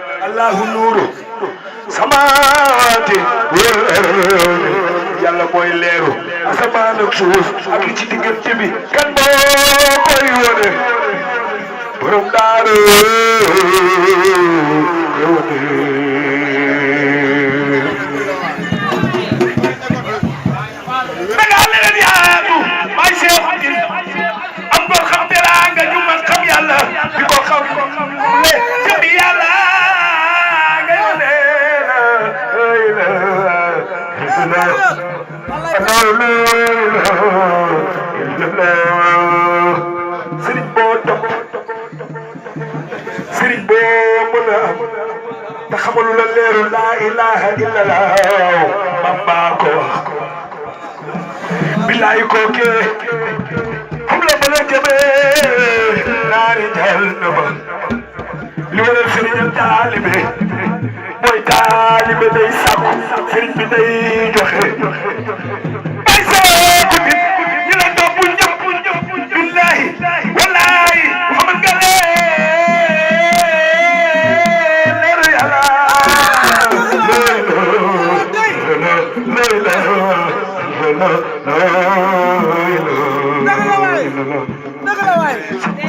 allahu nuuru samaati wal ardi yàlla mooy leeru asamaan ak suuf ak li ci diggante bi kan moo koy wone borom daaru sëriñ boo topp sëriñ boo mën a am te xamalu la leeru laa ilaha illallah Bamba ko wax billaay kookee xam la mën a jëmee naari jal na ba li waral sëriñam taalibe mooy taalibe day sàkku sëriñ bi day joxe bay sooku nit ñi la topp ñëpp billahi wallahi xamal nga leeru yàlla la